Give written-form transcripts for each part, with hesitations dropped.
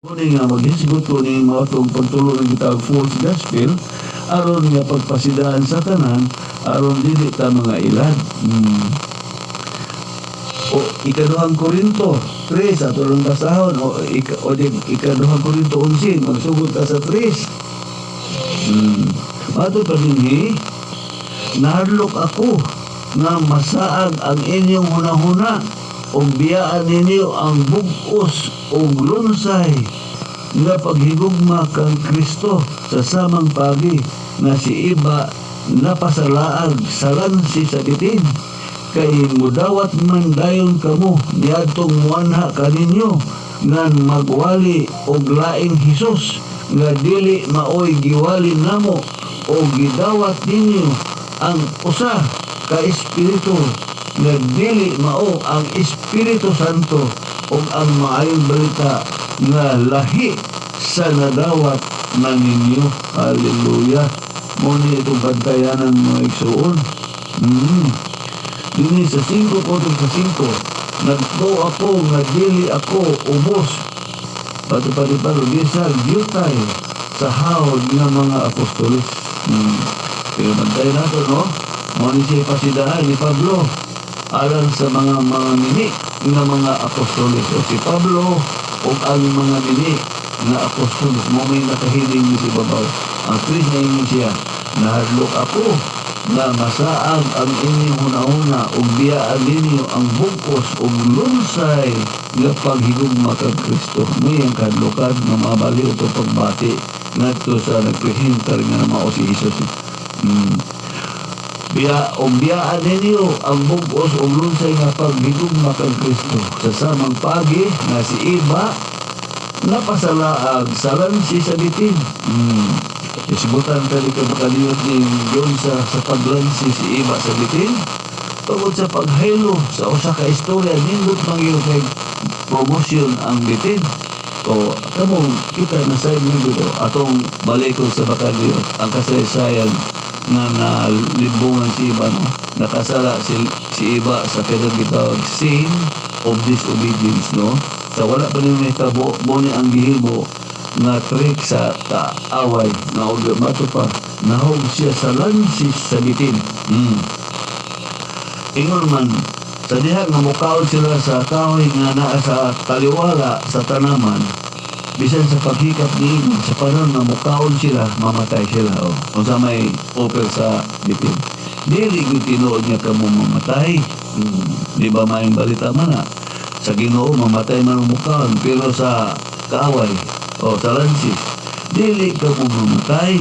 Muni nga maghisgot ko ni mga itong pagtulong ng kitang false gospel aron nga pagpasidaan sa tanan aron dili ta mga ilad. O ikaduhang Korinto 3 ato lang basahon ikaduhang Korinto 11 magsugod ta sa 3. Ato pa dinhi nahadlok ako nga masaag ang inyong hunahuna o biyaan ninyo ang bugos o lunsay nga paghigugma kang Kristo sa samang pagi nga si iba napasalaag salansi sa bitin kay mudawat man dayon kamo niadtong muanha kaninyo ngan magwali og laing Hesus nga dili maoy giwali namo o gidawat ninyo ang usa ka espiritu nga dili mao ang Espiritu Santo o ang maayong balita nga lahi sa nadawat na ninyo. Hallelujah. Muna itong bantayanan mga igsuon. Dini sa 5 kodong sa 5 nagto ako nga dili ako ubos patupalipalo bisag gyutay sa hawd nga mga apostolis. Pero bantayan nato, no? Muna siya pasidaan ni Pablo alang sa mga mini nga mga apostolis o si Pablo o ang mga mini nga apostolis mo may nakahiling ni si babaw ang Chris na inyo siya nahadlok ako na masaag ang inyong hunahuna o biyaan ninyo ang bugos o lunsay nga paghigugma kang Kristo may ang kadlokad nga mabaliw ito pagbati nga ito sa nagprehintar nga mao si Jesus. Biyaan ninyo ang bugos o lunsay nga paghigugma kang Kristo sa samang pagi nga si iba napasalaag salansi sa bitin. Isibutan tali ka makaliyot ni John sa paglansi si iba sa bitin tungkol sa paghaylo sa usa ka istorya nindot mangyod kay promosyon ang bitin. O kamong kita na sa inyo atong balikod sa makaliyot ang kasaysayan nga nalimbungan si iba, no? Nakasala si iba sa pinagitawag sin of disobedience, no? Sa wala pa rin may tabo mo ni ang gihimo nga trick sa kaaway na mato pa nahog siya sa lansis sa bitin. Ingon man sa diha nga mukaon sila sa kahoy nga naa sa taliwala sa tanaman bisan sa paghikap ni Iman sa panahon na mukaon sila mamatay sila kung sa may offer sa bitin dili yung tinuod niya ka mo mamatay. Di ba may balita man na sa Ginoo mamatay man ang mukaon pero sa kaaway o sa lansis dili ka mo mamatay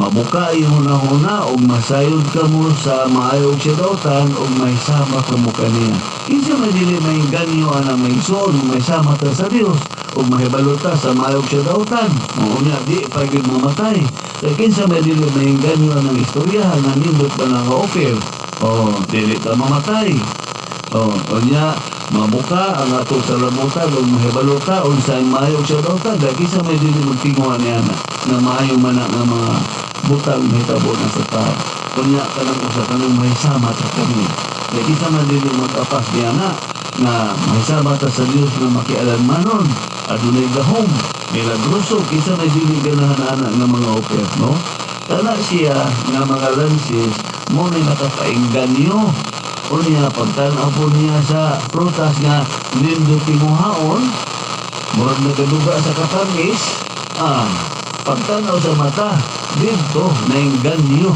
mabuka yung huna-huna o masayod ka mo sa maayog siya dautan o may sama ka mo kaniya kinsa may dili may ganyo ana may son may sama ta sa Dios o mahibalota sa maayog siya dautan o niya di pagid mamatay kaya kinsa may dili may ganyo ana istorya nga nindot ba na offer o dili ka mamatay o niya mabuka ang ato sa lamutan o mahibalota o sa maayog siya dautan kaya kinsa may dili magtinguhan niya na maayong man nga mga butang mahitabo na sa tao kunya kanang usa kanang mahisama sa kanya kaya kinsa man dili mag-apas niya na mahisama ta sa Dios na makialanmanon adunay gahom milagroso kinsa may dili ganahan-ana nga mga offer, no? Kana siya nga mga lansis mo na nakapaingganyo o niya pagtanaw po niya sa prutas nga nindot timuhaon murag nagaduga sa katamis pagtanaw sa mata dito naingganyo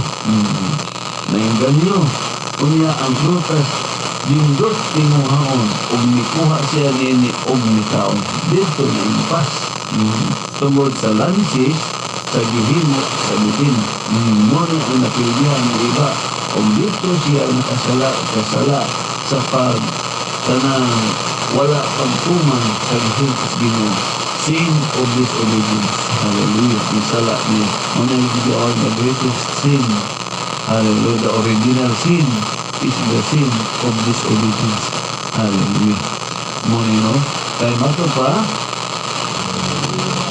naingganyo o niya ang prutas nindot timuhaon o nikuha siya nini o nikaon dito naimpas tungod sa lansis sa gihimo sa bitin muna ang napilihan ng iba o dito siya nakasala sa tanang wala pagtuman sa gihimo sa Ginoo sin of disobedience. Hallelujah. Misala niya muna yung gawin the greatest sin. Hallelujah. The original sin is the sin of disobedience. Hallelujah. Muna no kay mato pa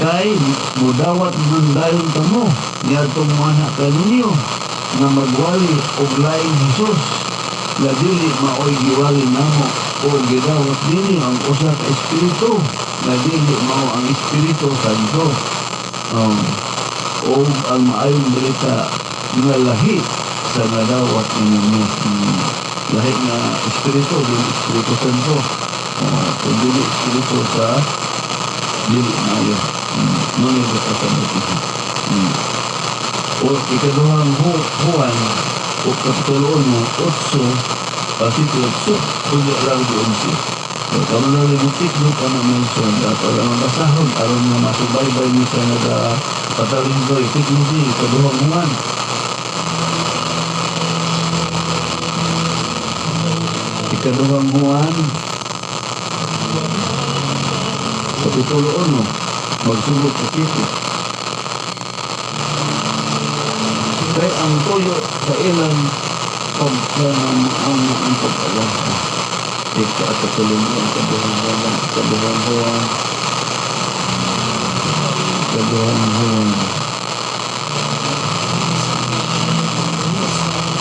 kay mudawat man dayon kamo niadtong mana kaninyo nga magwali og laing Hesus nga dili maoy giwali namo o gidawat ninyo ang usa ka espiritu nga dili mao ang Espiritu Santo. O ang maayong balita nga lahi sa nadawat ninyo. Lahi nga Espiritu, dili Espiritu Santo. Kung dili Espiritu sa dili maayo. Ngunit ito sa baptismo. O ikaduhang Juan o kapitulo 8, versikulo 8, kundi lang di 11. Kalau na limutik mo ka na mention at wala mabasahon aron nga masubaybay mo sa nagpataling ko itik mo di ikaduhang Juan. Ikaduhang Juan kapitulo 1 magsulog sa 7. Kaya ang tuyo sa ilang pagkanang ang pag-alasa. Ika at katulungan, kaduhang Juan.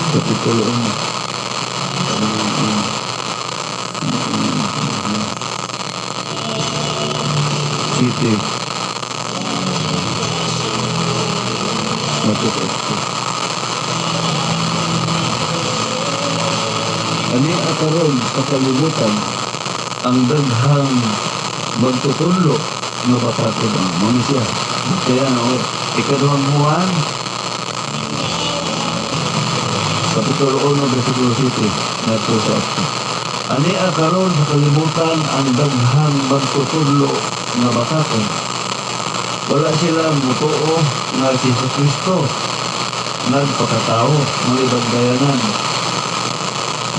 Kapitulo 1. Ani akaron sa kalibutan ang daghang magtutulog nga bataton ang manusia. Kaya ikaduhang Juan kapitulo 1 versikulo 7 nato sa ani akaron sa kalibutan ang daghang magtutulog nga bataton. Wala silang mutuo nga si Jesucristo nagpakatao mga ibagdayanan.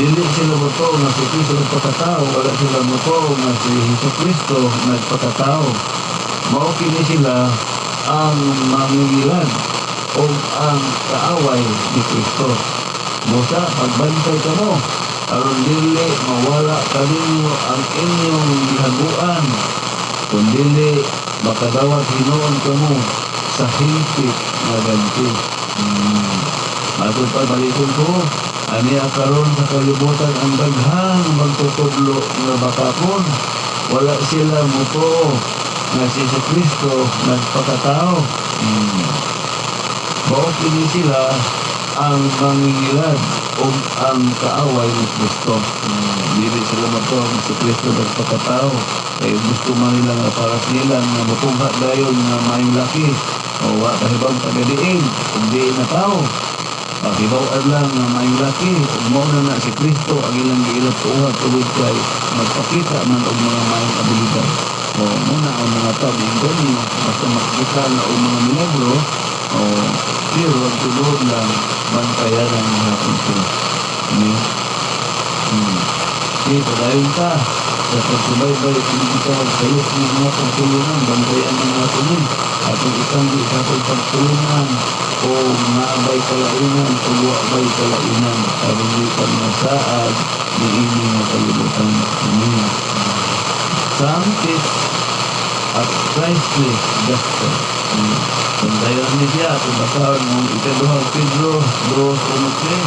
Dili sila muto nga si Kristo nagpakatao, wala sila muto nga si Jesucristo nagpakatao. Mao kini sila ang mangingilan o ang kaaway ni Kristo. Musa, pagbantay ka mo, aron dili mawala kaninyo ang inyong gihaguan, kung dili makadawat hinoon ka mo sa hingpit na ganti. Matod pa baliton ko, ani akaron sa kalibutan ang daghang magtutudlo nga bakakon. Wala sila muto nga si Jesucristo nagpakatao. Mao kini sila ang mangingilan o ang kaaway ni Kristo. Dili sila muto nga si Kristo nagpakatao. Kaya gusto man nila nga para sila nga mutungha dayon nga mayong laki. O wa kahibang tagadiin, kung di na tao. Pagibawaan lang na may laki, mo na si Kristo ang ilang giilat uhat tulad kay magpakita man og mga mayong abilidad. O muna ang mga tao ingonyo, basta makikita na og mga milagro, o pero ang tulod lang bantayan ang hapon sila. Padayon ka sa pagsubaybay kung ikaw sayos ng mga pagtulungan, bantayan ang hapon yun. At kung isang di sa pagtulungan, o maabay kalainan o buwabay kalainan karulitan na saad ni ini na kalibutan. Some tips at priceless gospel. Sandayan niya siya kung basahan mong ikaduhang Pedro 2:1-3.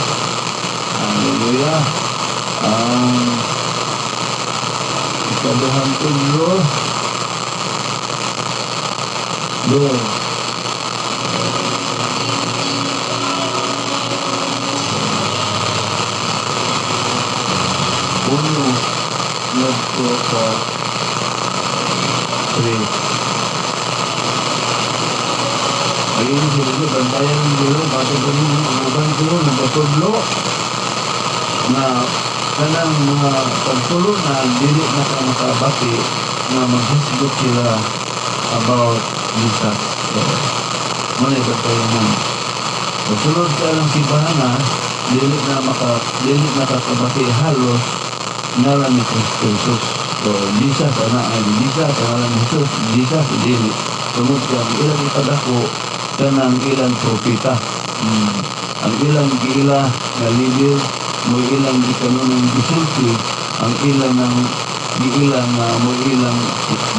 Hallelujah. Ang ikaduhang Pedro 2. Uno nagpo sa 3. Ayun siguro, bantayan ng dulo, bago ba nyo ang uban siguro, nagpatudlo na kanang mga pagtulo na dili na ka makabati na maghisgot sila about Jesus. So, muna bantayan mo. Pagsulod ka lang simbahan na, dili na kakabati halos ngalan ni Kristo Jesus. So, Jesus, anak ay Jesus, ngalan ni Jesus, Jesus, dili. Tungod ka, ang ilang ipadako, kanang ilang propita. Ang ilang giila na libil, mo ilang gikanunong gisulti, ang ilang ng giilang mo ilang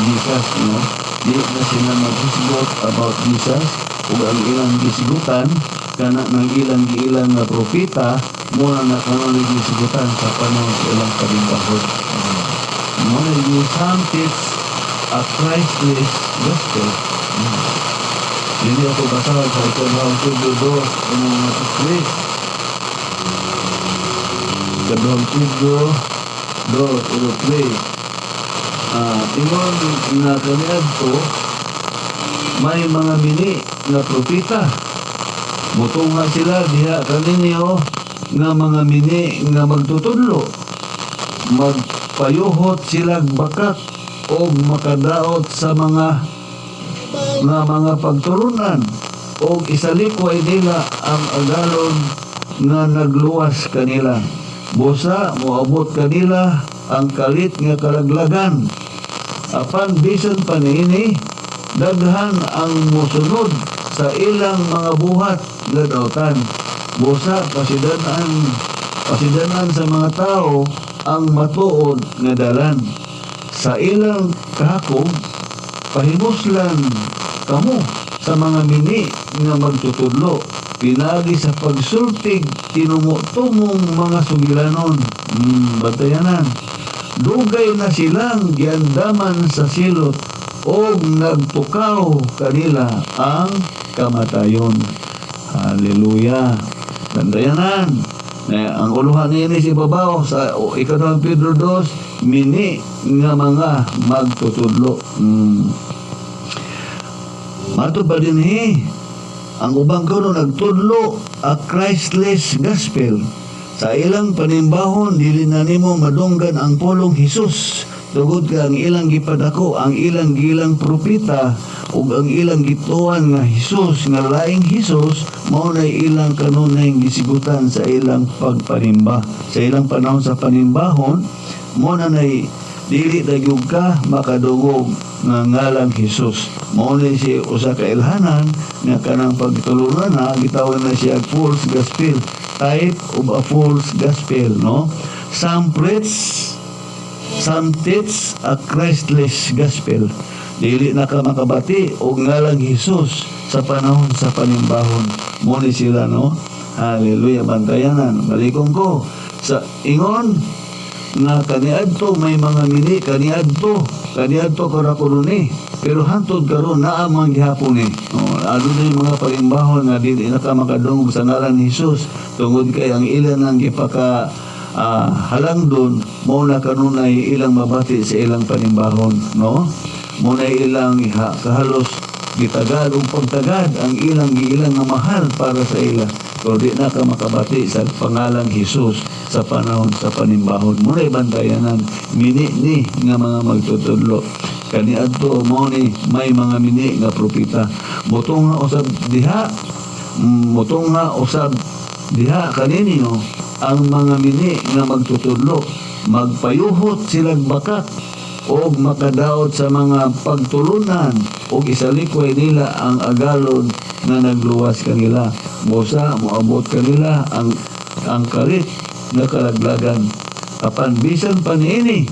Jesus, no? Di na sila mag-isgot about Jesus, ug ang ilang gisigutan, kana ng ilang giilang na propita, muna na kanunong gisigutan sa panahon sa ilang parimbahon. Muna yung some tips a Christless gospel. Hindi ako basahan sa Ikadawang Pedro 2, mga 3. Ikadawang Pedro 2, 3. Ingon na kaniad to, may mga mini na propita. Mutunga sila diha kaninyo nga mga mini nga magtutudlo. Magpayuhot silang bakat o makadaot sa mga pagturunan o isalikway nila ang agalon nga nagluwas kanila. Busa moabot kanila ang kalit nga kalaglagan. Apan bisan pa niini, daghan ang musunod sa ilang mga buhat nga dautan. Busa pasidanan sa mga tao ang matuod nga dalan. Sa ilang kahakog, pahimuslan kamo sa mga mini nga magtutudlo. Pinagi sa pagsultig tinumutumong mga sugilanon. Bantayanan. Dugay na silang giandaman sa silot o nagtukaw kanila ang kamatayon. Hallelujah. Bantayanan. Ang uluhan nini si babaw sa Ikadawang Pedro 2, mini nga mga magtutudlo. Mato pa din ang ubang kuno nagtudlo a Christless gospel. Sa ilang panimbahon, dili na nimo madunggan ang pulong Hesus. Tugod ka ang ilang gipadako, ang ilang gilang propita, ug ang ilang gituan nga Hesus, nga laing Hesus, mao na ilang kanunay gisigutan sa ilang pagpanimba. Sa ilang panahon sa panimbahon, mo na dili dagyog ka makadungog nga ngalang Hesus. Mao na si usa ka ilhanan nga kanang pagtulunan na gitawag na siya false gospel, type of a false gospel, no? Some teach a Christless gospel. Dili na ka makabati og ngalang Hesus sa panahon sa panimbahon. Mo ni sila, no? Hallelujah. Bantayanan. Balikon ko sa ingon nga kaniadto may mga mini kaniadto karakulo ni, pero hantod karon naa man gihapon ni. Ano na yung mga panimbahon nga dili na ka makadungog sa ngalan ni Hesus tungod kay ang ilan ang gipaka halang doon, mo na kanunay ilang mabati sa ilang panimbahon, no? Mo na ilang kahalos gitagad o pagtagad ang ilang nga mahal para sa ila. Pero di na ka makabati sa pangalang Hesus sa panahon sa panimbahon. Mo na ibantayanan mini nga mga magtutudlo. Kaniadto mo ni may mga mini nga propita. Mutong nga usab diha kaninyo ang mga mini nga magtutudlo. Magpayuhot silang bakat o makadaot sa mga pagtulunan o isalikway nila ang agalon na nagluwas kanila. Busa moabot kanila ang kalit na kalaglagan. Apan bisan pa niini,